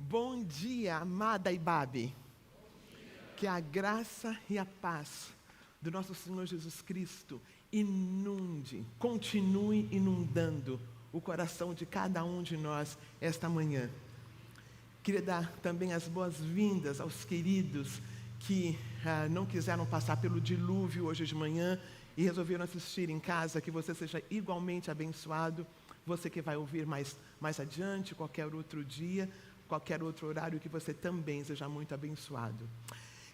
Bom dia, amada Ibabe. Que a graça e a paz do nosso Senhor Jesus Cristo continue inundando o coração de cada um de nós esta manhã. Queria dar também as boas-vindas aos queridos que não quiseram passar pelo dilúvio hoje de manhã e resolveram assistir em casa. Que você seja igualmente abençoado. Você que vai ouvir mais adiante, qualquer outro dia, qualquer outro horário, que você também seja muito abençoado.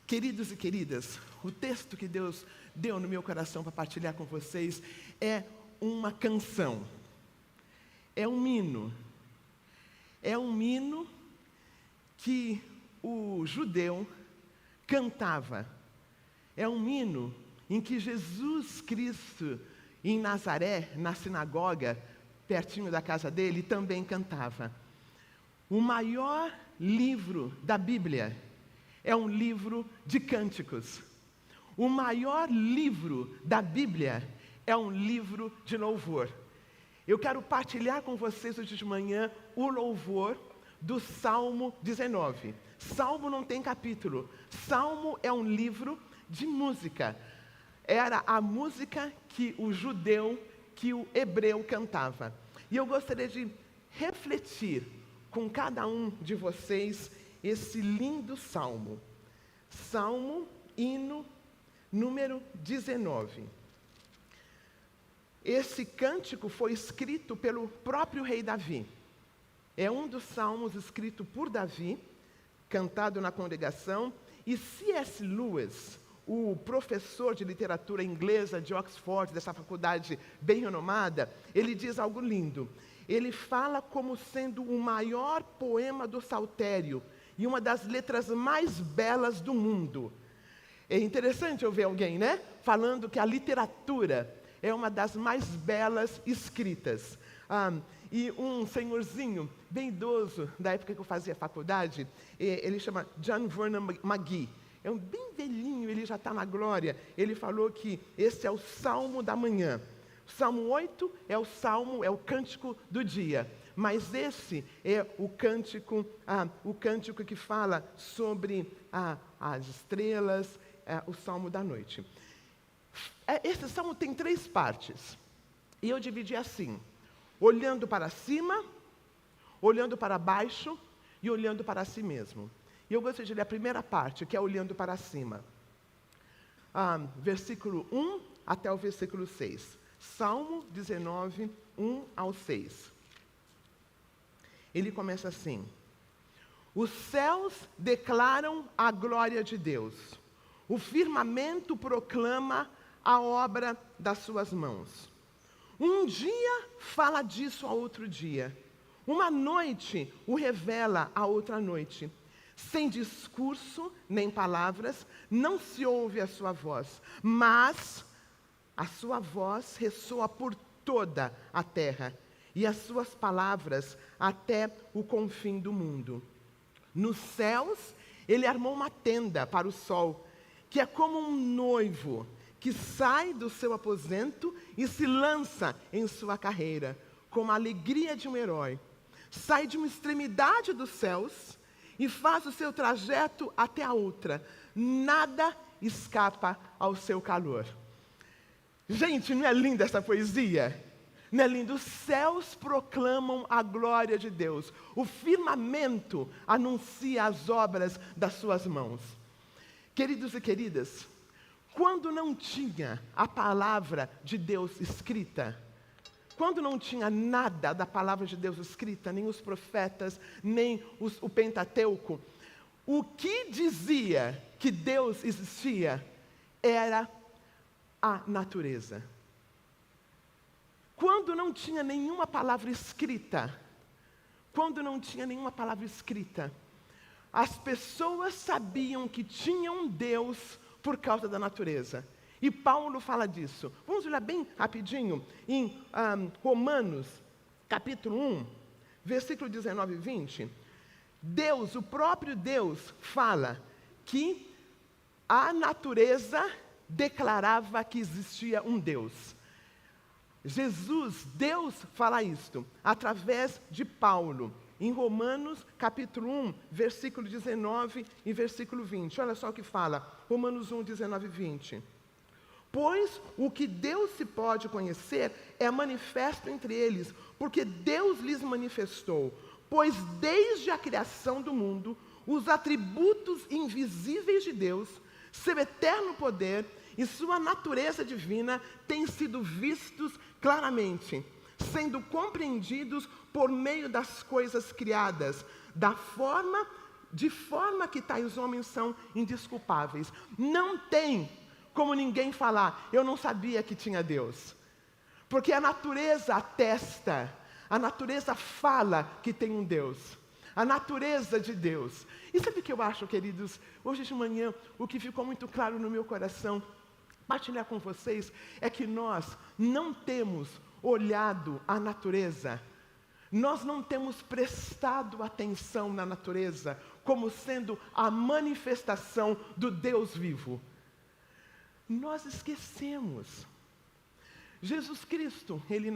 Queridos e queridas, o texto que Deus deu no meu coração para partilhar com vocês é uma canção. É um hino. É um hino que o judeu cantava. É um hino em que Jesus Cristo, em Nazaré, na sinagoga, pertinho da casa dele, também cantava. O maior livro da Bíblia é um livro de cânticos. O maior livro da Bíblia é um livro de louvor. Eu quero partilhar com vocês hoje de manhã o louvor do Salmo 19. Salmo não tem capítulo. Salmo é um livro de música. Era a música que o judeu, que o hebreu cantava. E eu gostaria de refletir com cada um de vocês esse lindo salmo. Salmo, hino, número 19. Esse cântico foi escrito pelo próprio rei Davi. É um dos salmos escrito por Davi, cantado na congregação. E C.S. Lewis, o professor de literatura inglesa de Oxford, dessa faculdade bem renomada, ele diz algo lindo. Ele fala como sendo o maior poema do Saltério e uma das letras mais belas do mundo. É interessante ouvir alguém, né? Falando que a literatura é uma das mais belas escritas. E um senhorzinho bem idoso, da época que eu fazia faculdade, ele chama John Vernon McGee. É um bem velhinho, ele já está na glória. Ele falou que esse é o Salmo da manhã. O Salmo 8 é o cântico do dia. Mas esse é o cântico que fala sobre as estrelas, o Salmo da noite. Esse Salmo tem 3 partes. E eu dividi assim: olhando para cima, olhando para baixo e olhando para si mesmo. E eu gostaria de ler a primeira parte, que é olhando para cima. Versículo 1 até o versículo 6. Salmo 19, 1 ao 6. Ele começa assim: os céus declaram a glória de Deus. O firmamento proclama a obra das suas mãos. Um dia fala disso a outro dia. Uma noite o revela a outra noite. Sem discurso nem palavras, não se ouve a sua voz, mas a sua voz ressoa por toda a terra, e as suas palavras até o confim do mundo. Nos céus, ele armou uma tenda para o sol, que é como um noivo que sai do seu aposento e se lança em sua carreira, com a alegria de um herói. Sai de uma extremidade dos céus e faz o seu trajeto até a outra. Nada escapa ao seu calor. Gente, não é linda essa poesia? Não é lindo? Os céus proclamam a glória de Deus. O firmamento anuncia as obras das suas mãos. Queridos e queridas, quando não tinha a palavra de Deus escrita, quando não tinha nada da palavra de Deus escrita, nem os profetas, nem o Pentateuco, o que dizia que Deus existia era a natureza. Quando não tinha nenhuma palavra escrita, as pessoas sabiam que tinha um Deus por causa da natureza. E Paulo fala disso. Vamos olhar bem rapidinho em Romanos, capítulo 1, versículo 19 e 20. Deus, o próprio Deus, fala que a natureza declarava que existia um Deus. Jesus, Deus fala isto através de Paulo. em Romanos capítulo 1, versículo 19 e versículo 20. Olha só o que fala, Romanos 1, 19 e 20. Pois o que Deus se pode conhecer é manifesto entre eles, porque Deus lhes manifestou. Pois desde a criação do mundo, os atributos invisíveis de Deus, seu eterno poder e sua natureza divina têm sido vistos claramente, sendo compreendidos por meio das coisas criadas, de forma que tais homens são indesculpáveis. Não tem como ninguém falar, eu não sabia que tinha Deus. Porque a natureza atesta, a natureza fala que tem um Deus. A natureza de Deus. E sabe o que eu acho, queridos? Hoje de manhã, o que ficou muito claro no meu coração, partilhar com vocês, é que nós não temos olhado a natureza. Nós não temos prestado atenção na natureza como sendo a manifestação do Deus vivo. Nós esquecemos. Jesus Cristo, ele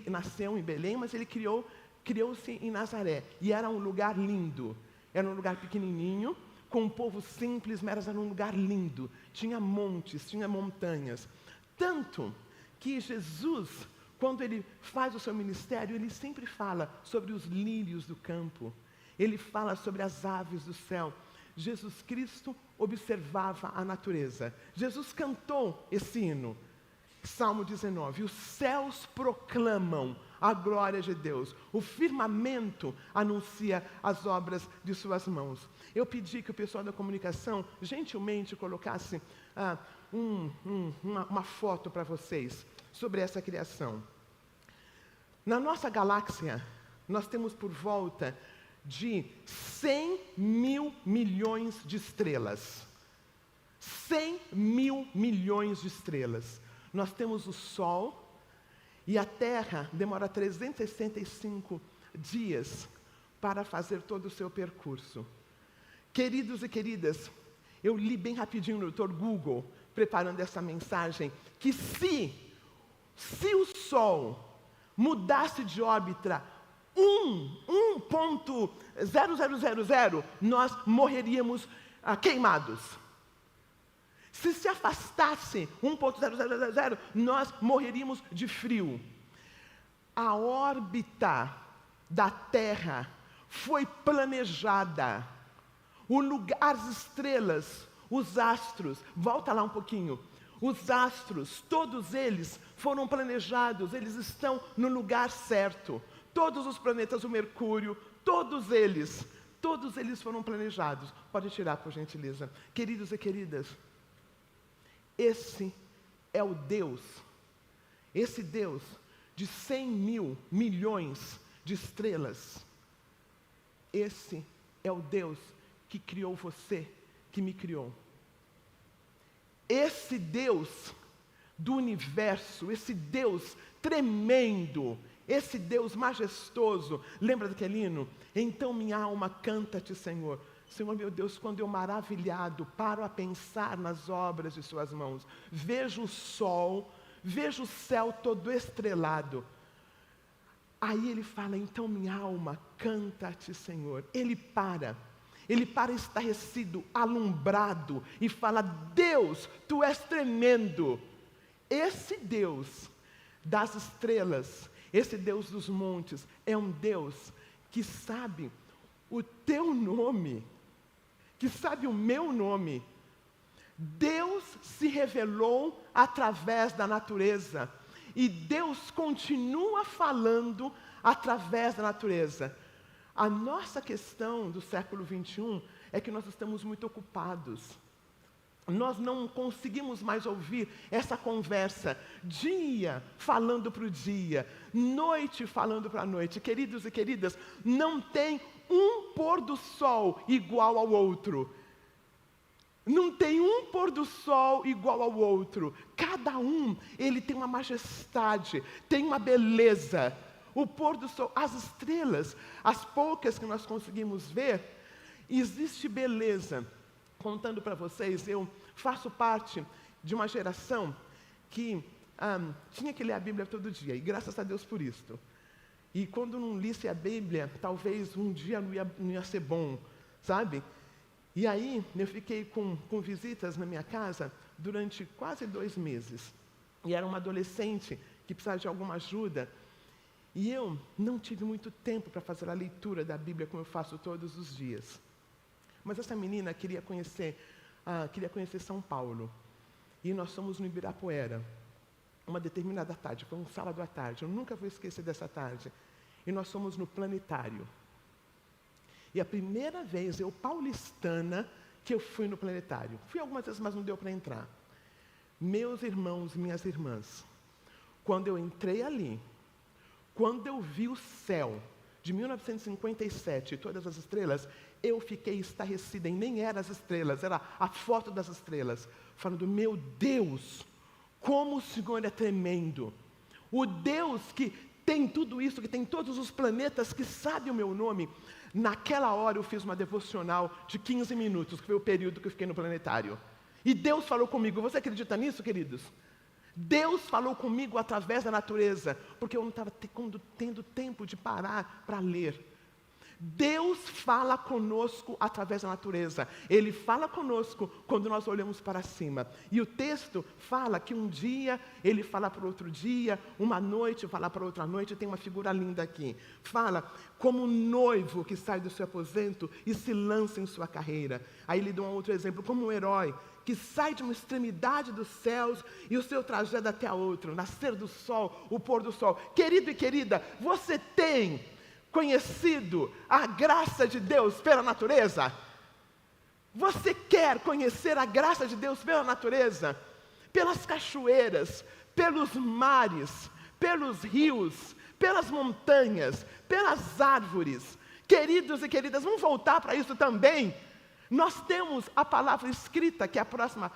nasceu em Belém, mas ele criou-se em Nazaré. E era um lugar lindo. Era um lugar pequenininho, com um povo simples, mas era um lugar lindo. Tinha montes, tinha montanhas. Tanto que Jesus, quando ele faz o seu ministério, ele sempre fala sobre os lírios do campo. Ele fala sobre as aves do céu. Jesus Cristo observava a natureza. Jesus cantou esse hino. Salmo 19, os céus proclamam a glória de Deus, o firmamento anuncia as obras de suas mãos. Eu pedi que o pessoal da comunicação gentilmente colocasse uma foto para vocês sobre essa criação. Na nossa galáxia, nós temos por volta de 100 mil milhões de estrelas. 100 mil milhões de estrelas. Nós temos o Sol, e a Terra demora 365 dias para fazer todo o seu percurso. Queridos e queridas, eu li bem rapidinho no Dr. Google, preparando essa mensagem, que se o Sol mudasse de órbita 1.0000, nós morreríamos queimados. Se afastasse 1.0000, nós morreríamos de frio. A órbita da Terra foi planejada. As estrelas, os astros, volta lá um pouquinho. Os astros, todos eles foram planejados, eles estão no lugar certo. Todos os planetas, o Mercúrio, todos eles foram planejados. Pode tirar, por gentileza. Queridos e queridas, esse é o Deus, esse Deus de 100 mil milhões de estrelas. Esse é o Deus que criou você, que me criou. Esse Deus do universo, esse Deus tremendo, esse Deus majestoso, lembra daquele hino? Então minha alma canta-te, Senhor. Senhor meu Deus, quando eu maravilhado paro a pensar nas obras de suas mãos, vejo o sol, vejo o céu todo estrelado. Aí ele fala, então minha alma canta-te, Senhor. Ele para estarrecido, alumbrado, e fala, Deus, tu és tremendo. Esse Deus das estrelas, esse Deus dos montes, é um Deus que sabe o teu nome, que sabe o meu nome. Deus se revelou através da natureza, e Deus continua falando através da natureza. A nossa questão do século 21 é que nós estamos muito ocupados. Nós não conseguimos mais ouvir essa conversa, dia falando para o dia, noite falando para a noite. Queridos e queridas, não tem um pôr do sol igual ao outro. Não tem um pôr do sol igual ao outro. Cada um, ele tem uma majestade, tem uma beleza. O pôr do sol, as estrelas, as poucas que nós conseguimos ver, existe beleza. Contando para vocês, eu faço parte de uma geração que tinha que ler a Bíblia todo dia, e graças a Deus por isso. E quando não lisse a Bíblia, talvez um dia não ia ser bom, sabe? E aí, eu fiquei com visitas na minha casa durante quase 2 meses. E era uma adolescente que precisava de alguma ajuda. E eu não tive muito tempo para fazer a leitura da Bíblia como eu faço todos os dias. Mas essa menina queria conhecer São Paulo. E nós fomos no Ibirapuera, uma determinada tarde, foi um sábado à tarde, eu nunca vou esquecer dessa tarde. E nós fomos no planetário. E a primeira vez, eu paulistana, que eu fui no planetário. Fui algumas vezes, mas não deu para entrar. Meus irmãos e minhas irmãs, quando eu entrei ali, quando eu vi o céu de 1957 e todas as estrelas, eu fiquei estarrecida, e nem eram as estrelas, era a foto das estrelas, falando, meu Deus, como o Senhor é tremendo. O Deus que tem tudo isso, que tem todos os planetas, que sabe o meu nome. Naquela hora eu fiz uma devocional de 15 minutos, que foi o período que eu fiquei no planetário. E Deus falou comigo. Você acredita nisso, queridos? Deus falou comigo através da natureza, porque eu não estava tendo tempo de parar para ler. Deus fala conosco através da natureza. Ele fala conosco quando nós olhamos para cima. E o texto fala que um dia ele fala para outro dia, uma noite fala para outra noite. Tem uma figura linda aqui. Fala como um noivo que sai do seu aposento e se lança em sua carreira. Aí ele dá um outro exemplo, como um herói que sai de uma extremidade dos céus e o seu trajeto até a outra, o nascer do sol, o pôr do sol. Querido e querida, você tem conhecido a graça de Deus pela natureza? Você quer conhecer a graça de Deus pela natureza? Pelas cachoeiras, pelos mares, pelos rios, pelas montanhas, pelas árvores. Queridos e queridas, vamos voltar para isso também. Nós temos a palavra escrita, que é a próxima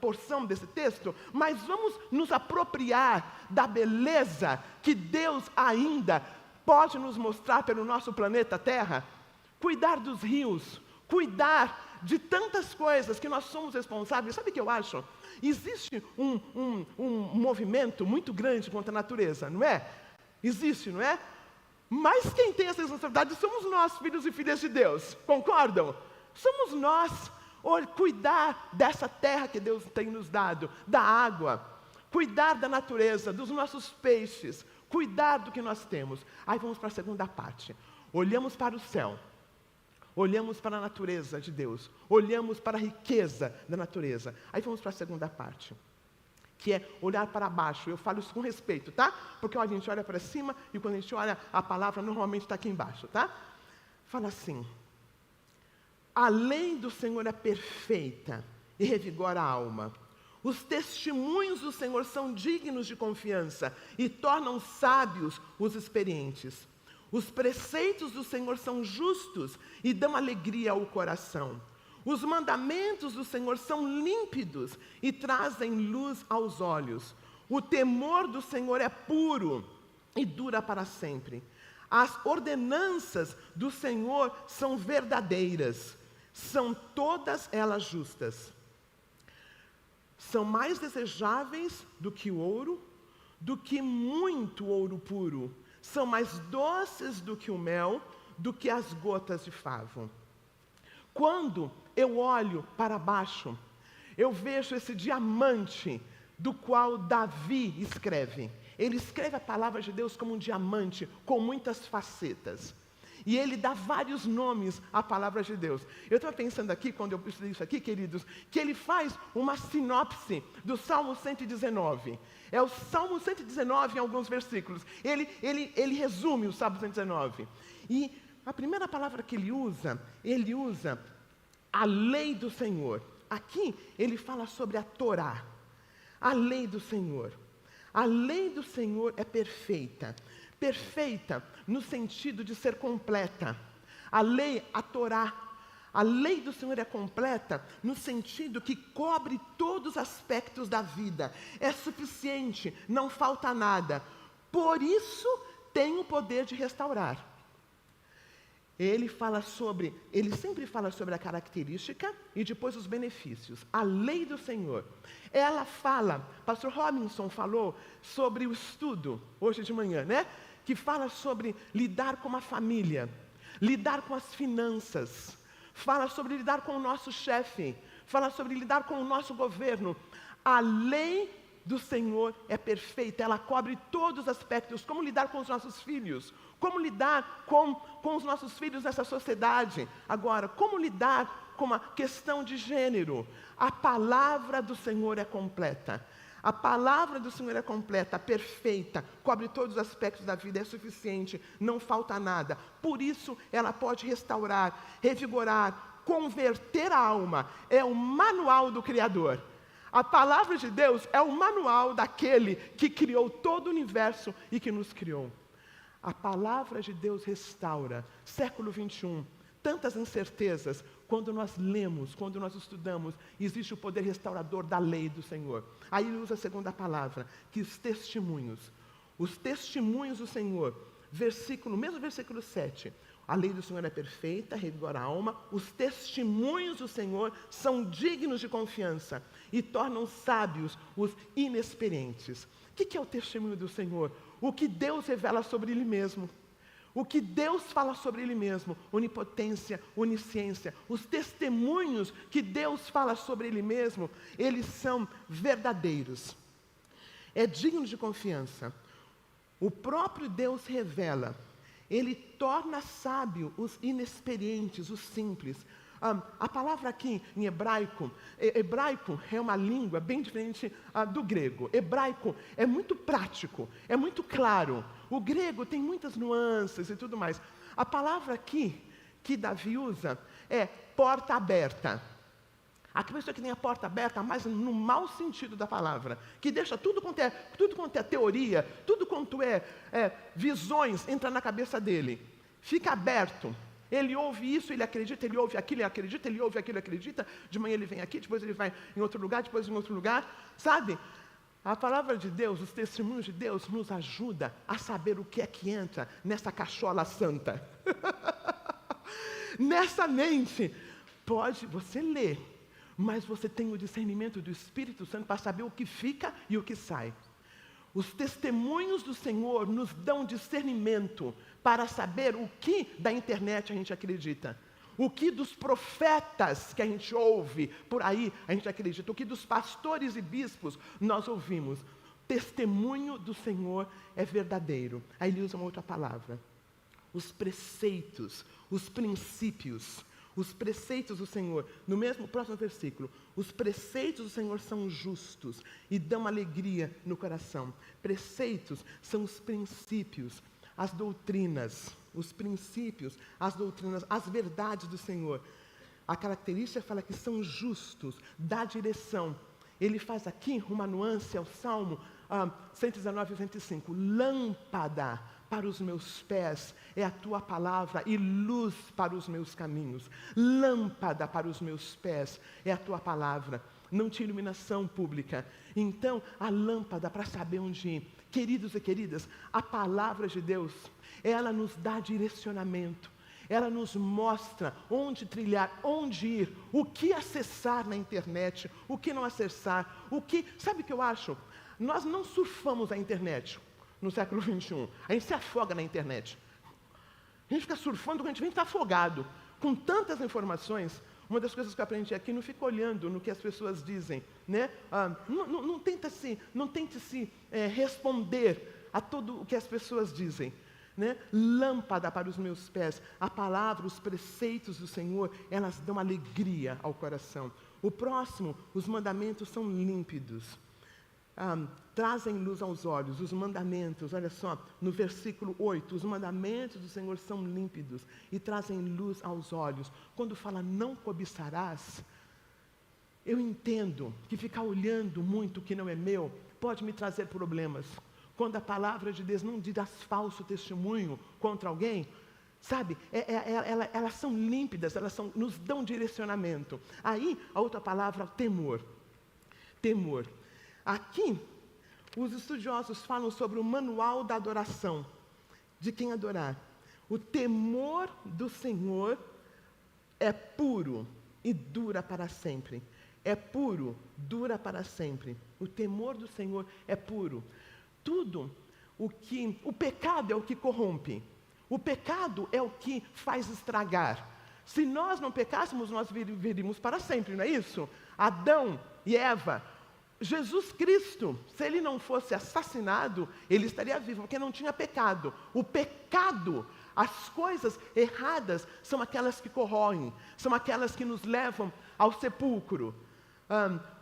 porção desse texto, mas vamos nos apropriar da beleza que Deus ainda pode nos mostrar pelo nosso planeta Terra. Cuidar dos rios, cuidar de tantas coisas que nós somos responsáveis. Sabe o que eu acho? Existe um movimento muito grande contra a natureza, não é? Existe, não é? Mas quem tem essa responsabilidade somos nós, filhos e filhas de Deus. Concordam? Somos nós. Cuidar dessa terra que Deus tem nos dado, da água, cuidar da natureza, dos nossos peixes, cuidar do que nós temos. Aí vamos para a segunda parte. Olhamos para o céu, olhamos para a natureza de Deus, olhamos para a riqueza da natureza. Aí vamos para a segunda parte, que é olhar para baixo. Eu falo isso com respeito, tá? Porque a gente olha para cima e quando a gente olha, a palavra normalmente está aqui embaixo, tá? Fala assim: a lei do Senhor é perfeita e revigora a alma. Os testemunhos do Senhor são dignos de confiança e tornam sábios os experientes. Os preceitos do Senhor são justos e dão alegria ao coração. Os mandamentos do Senhor são límpidos e trazem luz aos olhos. O temor do Senhor é puro e dura para sempre. As ordenanças do Senhor são verdadeiras, são todas elas justas. São mais desejáveis do que o ouro, do que muito ouro puro. São mais doces do que o mel, do que as gotas de favo. Quando eu olho para baixo, eu vejo esse diamante do qual Davi escreve. Ele escreve a palavra de Deus como um diamante, com muitas facetas. E ele dá vários nomes à palavra de Deus. Eu estava pensando aqui, quando eu estudei isso aqui, queridos, que ele faz uma sinopse do Salmo 119. É o Salmo 119 em alguns versículos. Ele resume o Salmo 119. E a primeira palavra que ele usa a lei do Senhor. Aqui ele fala sobre a Torá, a lei do Senhor. A lei do Senhor é perfeita. Perfeita no sentido de ser completa. A lei, a Torá, a lei do Senhor é completa no sentido que cobre todos os aspectos da vida. É suficiente, não falta nada. Por isso tem o poder de restaurar. Ele sempre fala sobre a característica e depois os benefícios. A lei do Senhor. Ela fala, pastor Robinson falou sobre o estudo, hoje de manhã, né? que fala sobre lidar com a família, lidar com as finanças, fala sobre lidar com o nosso chefe, fala sobre lidar com o nosso governo. A lei do Senhor é perfeita, ela cobre todos os aspectos, como lidar com os nossos filhos, como lidar com os nossos filhos nessa sociedade. Agora, como lidar com a questão de gênero? A palavra do Senhor é completa. A palavra do Senhor é completa, perfeita, cobre todos os aspectos da vida, é suficiente, não falta nada. Por isso, ela pode restaurar, revigorar, converter a alma. É o manual do Criador. A palavra de Deus é o manual daquele que criou todo o universo e que nos criou. A palavra de Deus restaura. Século 21, tantas incertezas. Quando nós lemos, quando nós estudamos, existe o poder restaurador da lei do Senhor. Aí ele usa a segunda palavra, que os testemunhos do Senhor, mesmo versículo 7, a lei do Senhor é perfeita, revigora a alma, os testemunhos do Senhor são dignos de confiança e tornam sábios os inexperientes. O que é o testemunho do Senhor? O que Deus revela sobre Ele mesmo. O que Deus fala sobre Ele mesmo, onipotência, onisciência, os testemunhos que Deus fala sobre Ele mesmo, eles são verdadeiros. É digno de confiança. O próprio Deus revela, Ele torna sábio os inexperientes, os simples. A palavra aqui em hebraico é uma língua bem diferente do grego. Hebraico é muito prático, é muito claro. O grego tem muitas nuances e tudo mais. A palavra aqui, que Davi usa, é porta aberta. Aqui pessoa que tem a porta aberta, mas no mau sentido da palavra, que deixa tudo quanto é teoria, tudo quanto é visões, entra na cabeça dele. Fica aberto. Ele ouve isso, ele acredita, ele ouve aquilo, ele acredita, ele ouve aquilo, ele acredita. De manhã ele vem aqui, depois ele vai em outro lugar, depois em outro lugar. Sabe? A palavra de Deus, os testemunhos de Deus nos ajuda a saber o que é que entra nessa cachola santa. Nessa mente, você ler, mas você tem o discernimento do Espírito Santo para saber o que fica e o que sai. Os testemunhos do Senhor nos dão discernimento para saber o que da internet a gente acredita, o que dos profetas que a gente ouve por aí a gente acredita, o que dos pastores e bispos nós ouvimos. Testemunho do Senhor é verdadeiro. Aí ele usa uma outra palavra. Os preceitos, os princípios. Os preceitos do Senhor, no próximo versículo, os preceitos do Senhor são justos e dão alegria no coração. Preceitos são os princípios, as doutrinas, os princípios, as doutrinas, as verdades do Senhor. A característica fala que são justos, dá direção. Ele faz aqui uma nuance ao Salmo 119 e 105. Lâmpada para os meus pés é a tua palavra e luz para os meus caminhos. Lâmpada para os meus pés é a tua palavra. Não tinha iluminação pública. Então, a lâmpada para saber onde ir. Queridos e queridas, a palavra de Deus, ela nos dá direcionamento. Ela nos mostra onde trilhar, onde ir, o que acessar na internet, o que não acessar, sabe o que eu acho? Nós não surfamos a internet no século 21. A gente se afoga na internet. A gente fica surfando quando a gente vem estar afogado. Com tantas informações, uma das coisas que eu aprendi aqui, não fica olhando no que as pessoas dizem, né? Não tente se responder a tudo o que as pessoas dizem. Né? Lâmpada para os meus pés, a palavra, os preceitos do Senhor, elas dão alegria ao coração. O próximo, os mandamentos são límpidos, trazem luz aos olhos. Os mandamentos, olha só, no versículo 8, os mandamentos do Senhor são límpidos e trazem luz aos olhos. Quando fala não cobiçarás, eu entendo que ficar olhando muito o que não é meu pode me trazer problemas. Quando a palavra de Deus não diz falso testemunho contra alguém, sabe, elas são límpidas, nos dão direcionamento. Aí, a outra palavra, temor. Temor. Aqui, os estudiosos falam sobre o manual da adoração, de quem adorar. O temor do Senhor é puro e dura para sempre. É puro, dura para sempre. O temor do Senhor é puro. Tudo o pecado é o que corrompe. O pecado é o que faz estragar. Se nós não pecássemos, nós viveríamos para sempre, não é isso? Adão e Eva, Jesus Cristo, se ele não fosse assassinado, ele estaria vivo, porque não tinha pecado. O pecado, as coisas erradas, são aquelas que corroem, são aquelas que nos levam ao sepulcro.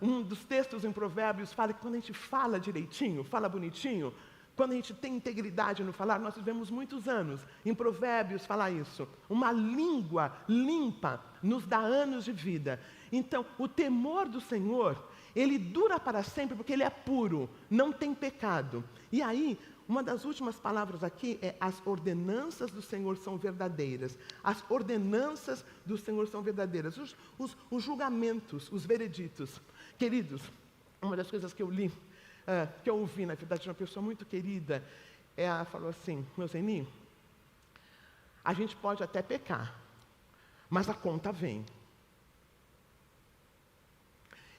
Um dos textos em Provérbios fala que quando a gente fala direitinho, fala bonitinho, quando a gente tem integridade no falar, nós vivemos muitos anos. Em Provérbios fala isso. Uma língua limpa nos dá anos de vida. Então, o temor do Senhor, ele dura para sempre porque ele é puro, não tem pecado. E aí, uma das últimas palavras aqui é: as ordenanças do Senhor são verdadeiras. As ordenanças do Senhor são verdadeiras. Os julgamentos, os vereditos. Queridos, uma das coisas que eu li, que eu ouvi, na verdade, de uma pessoa muito querida, ela falou assim: meu Zeni, a gente pode até pecar, mas a conta vem.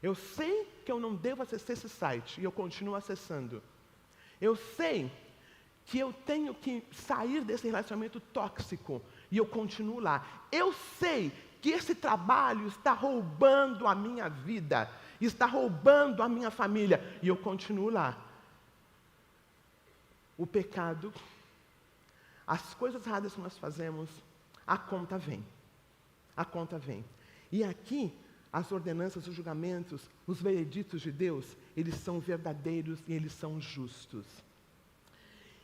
Eu sei que eu não devo acessar esse site, e eu continuo acessando. Eu sei que eu tenho que sair desse relacionamento tóxico, e eu continuo lá. Eu sei que esse trabalho está roubando a minha vida, está roubando a minha família, e eu continuo lá. O pecado, as coisas erradas que nós fazemos, a conta vem. A conta vem. E aqui, as ordenanças, os julgamentos, os vereditos de Deus, eles são verdadeiros e eles são justos.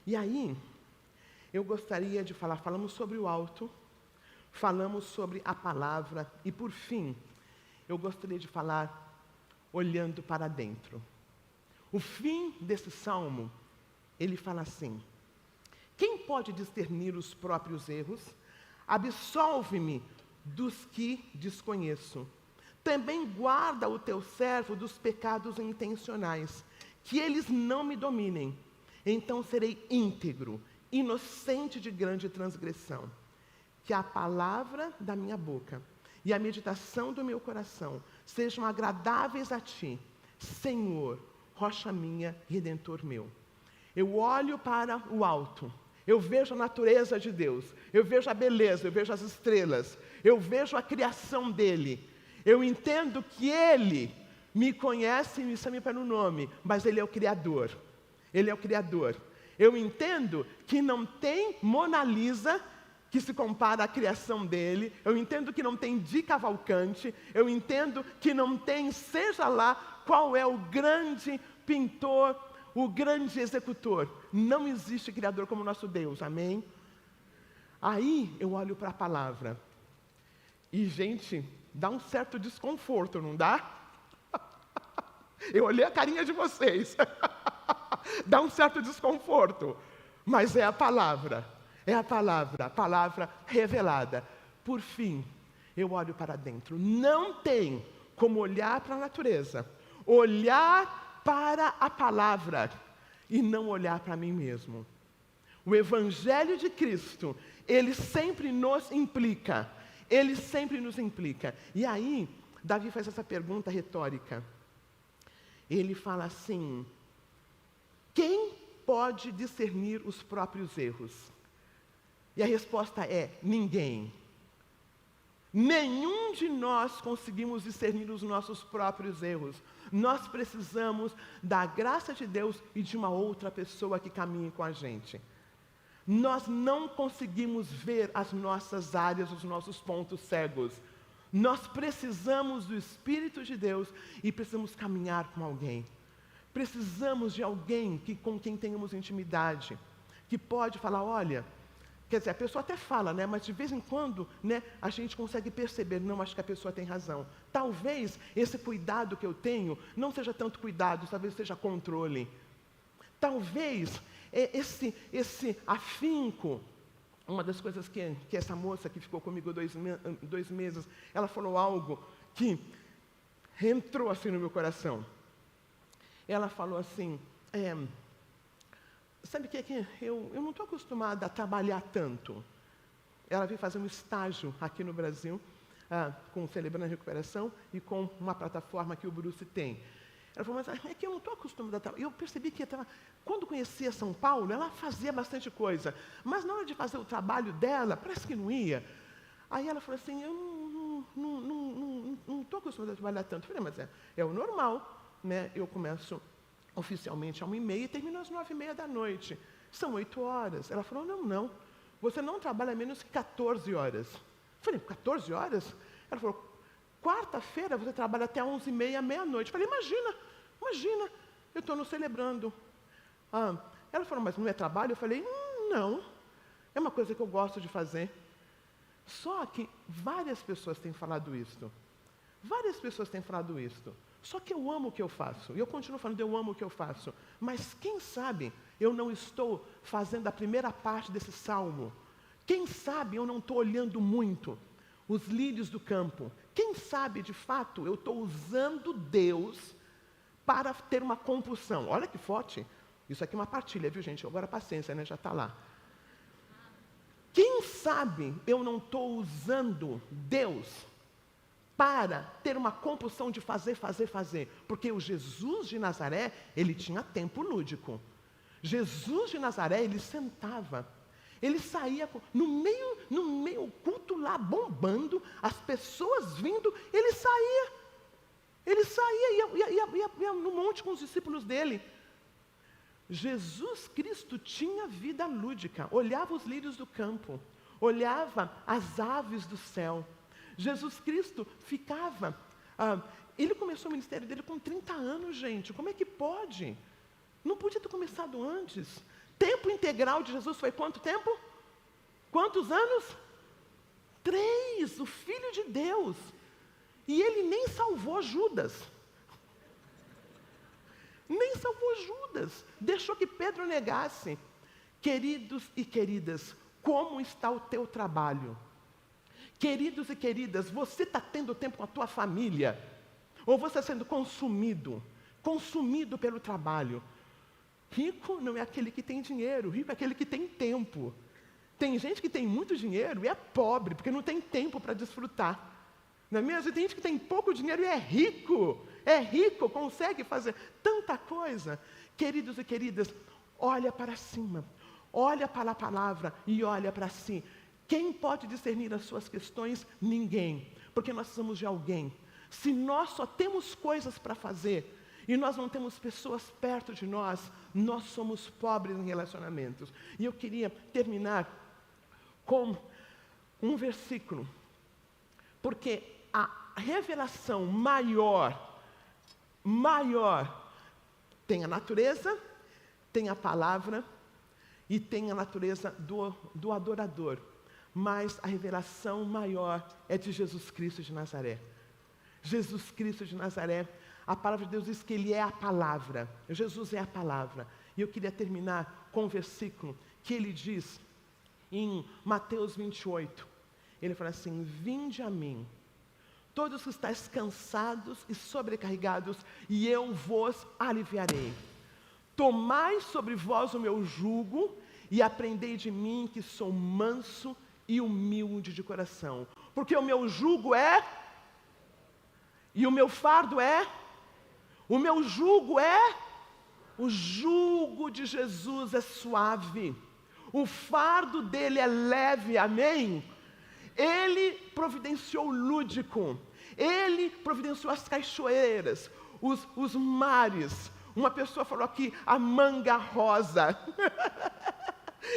E aí, eu gostaria de falamos sobre o alto, falamos sobre a palavra, e por fim, eu gostaria de falar olhando para dentro. O fim desse salmo, ele fala assim: quem pode discernir os próprios erros? Absolve-me dos que desconheço. Também guarda o teu servo dos pecados intencionais, que eles não me dominem. Então serei íntegro, inocente de grande transgressão. Que a palavra da minha boca e a meditação do meu coração sejam agradáveis a ti, Senhor, rocha minha, redentor meu. Eu olho para o alto, eu vejo a natureza de Deus, eu vejo a beleza, eu vejo as estrelas, eu vejo a criação dele. Eu entendo que ele me conhece e me chama pelo nome, mas ele é o Criador. Ele é o Criador. Eu entendo que não tem Mona Lisa que se compara à criação dele. Eu entendo que não tem Di Cavalcante. Eu entendo que não tem, seja lá qual é o grande pintor, o grande executor. Não existe Criador como nosso Deus, amém? Aí eu olho para a palavra. E, gente, dá um certo desconforto, não dá? Eu olhei a carinha de vocês. Dá um certo desconforto. Mas é a palavra a palavra revelada. Por fim, eu olho para dentro. Não tem como olhar para a natureza, olhar para a palavra e não olhar para mim mesmo. O Evangelho de Cristo, ele sempre nos implica. Ele sempre nos implica. E aí, Davi faz essa pergunta retórica. Ele fala assim: quem pode discernir os próprios erros? E a resposta é: ninguém. Nenhum de nós conseguimos discernir os nossos próprios erros. Nós precisamos da graça de Deus e de uma outra pessoa que caminhe com a gente. Nós não conseguimos ver as nossas áreas, os nossos pontos cegos. Nós precisamos do Espírito de Deus e precisamos caminhar com alguém. Precisamos de alguém com quem tenhamos intimidade, que pode falar: olha, quer dizer, a pessoa até fala, né, mas de vez em quando, né, a gente consegue perceber: não, acho que a pessoa tem razão. Talvez esse cuidado que eu tenho não seja tanto cuidado, talvez seja controle. Talvez esse afinco. Uma das coisas que essa moça que ficou comigo 2 meses, ela falou algo que entrou assim no meu coração. Ela falou assim: sabe o que é que eu não estou acostumada a trabalhar tanto. Ela veio fazer um estágio aqui no Brasil, com Celebrando a Recuperação e com uma plataforma que o Bruce tem. Ela falou, mas é que eu não estou acostumada a... Eu percebi que quando conhecia São Paulo, ela fazia bastante coisa. Mas na hora de fazer o trabalho dela, parece que não ia. Aí ela falou assim, eu não estou acostumada a trabalhar tanto. Eu falei, mas é o normal, né? Eu começo oficialmente às 1h30 e termino às 9h30 da noite. São 8 horas. Ela falou, não. Você não trabalha menos que 14 horas. Eu falei, 14 horas? Ela falou, quarta-feira você trabalha até 11h30, meia-noite. Eu falei, imagina, eu estou nos celebrando. Ela falou, mas não é trabalho? Eu falei, não, é uma coisa que eu gosto de fazer. Só que várias pessoas têm falado isto. Só que eu amo o que eu faço. E eu continuo falando, eu amo o que eu faço. Mas quem sabe eu não estou fazendo a primeira parte desse salmo? Quem sabe eu não estou olhando muito os lírios do campo? Quem sabe, de fato, eu estou usando Deus para ter uma compulsão? Olha que forte. Isso aqui é uma partilha, viu, gente? Agora paciência, né? Já está lá. Quem sabe eu não estou usando Deus para ter uma compulsão de fazer. Porque o Jesus de Nazaré, ele tinha tempo lúdico. Jesus de Nazaré, ele sentava. Ele saía no meio culto lá, bombando, as pessoas vindo, ele saía e ia no monte com os discípulos dele. Jesus Cristo tinha vida lúdica, olhava os lírios do campo, olhava as aves do céu. Jesus Cristo ficava, ele começou o ministério dele com 30 anos, gente, como é que pode? Não podia ter começado antes. Tempo integral de Jesus foi quanto tempo? Quantos anos? 3, o Filho de Deus. E ele nem salvou Judas. Deixou que Pedro negasse. Queridos e queridas, como está o teu trabalho? Queridos e queridas, você está tendo tempo com a tua família? Ou você está sendo consumido pelo trabalho? Rico não é aquele que tem dinheiro, rico é aquele que tem tempo. Tem gente que tem muito dinheiro e é pobre, porque não tem tempo para desfrutar. Não é mesmo? E tem gente que tem pouco dinheiro e é rico, consegue fazer tanta coisa. Queridos e queridas, olha para cima, olha para a palavra e olha para si. Quem pode discernir as suas questões? Ninguém, porque nós precisamos de alguém. Se nós só temos coisas para fazer, e nós não temos pessoas perto de nós, nós somos pobres em relacionamentos. E eu queria terminar com um versículo, porque a revelação maior, tem a natureza, tem a palavra, e tem a natureza do adorador. Mas a revelação maior é de Jesus Cristo de Nazaré. Jesus Cristo de Nazaré, a palavra de Deus diz que Ele é a palavra. Jesus é a palavra. E eu queria terminar com um versículo que Ele diz em Mateus 28. Ele fala assim, vinde a mim, todos que estáis cansados e sobrecarregados, e eu vos aliviarei. Tomai sobre vós o meu jugo, e aprendei de mim que sou manso e humilde de coração. Porque o meu jugo é, e o meu fardo é, o meu jugo é, o jugo de Jesus é suave, o fardo dele é leve, amém? Ele providenciou o lúdico, ele providenciou as cachoeiras, os mares. Uma pessoa falou aqui, a manga rosa.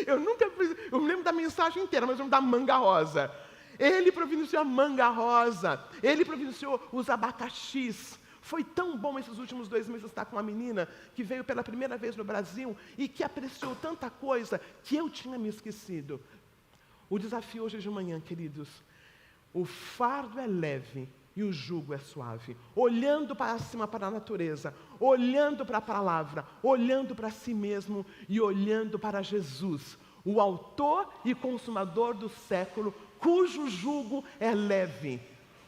Eu me lembro da mensagem inteira, mas eu me lembro da manga rosa. Ele providenciou a manga rosa, ele providenciou os abacaxis. Foi tão bom esses últimos 2 meses estar com uma menina que veio pela primeira vez no Brasil e que apreciou tanta coisa que eu tinha me esquecido. O desafio hoje de manhã, queridos, o fardo é leve e o jugo é suave. Olhando para cima, para a natureza, olhando para a palavra, olhando para si mesmo e olhando para Jesus, o autor e consumador do século, cujo jugo é leve,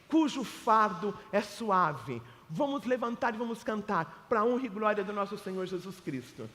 cujo fardo é suave. Vamos levantar e vamos cantar para a honra e glória do nosso Senhor Jesus Cristo.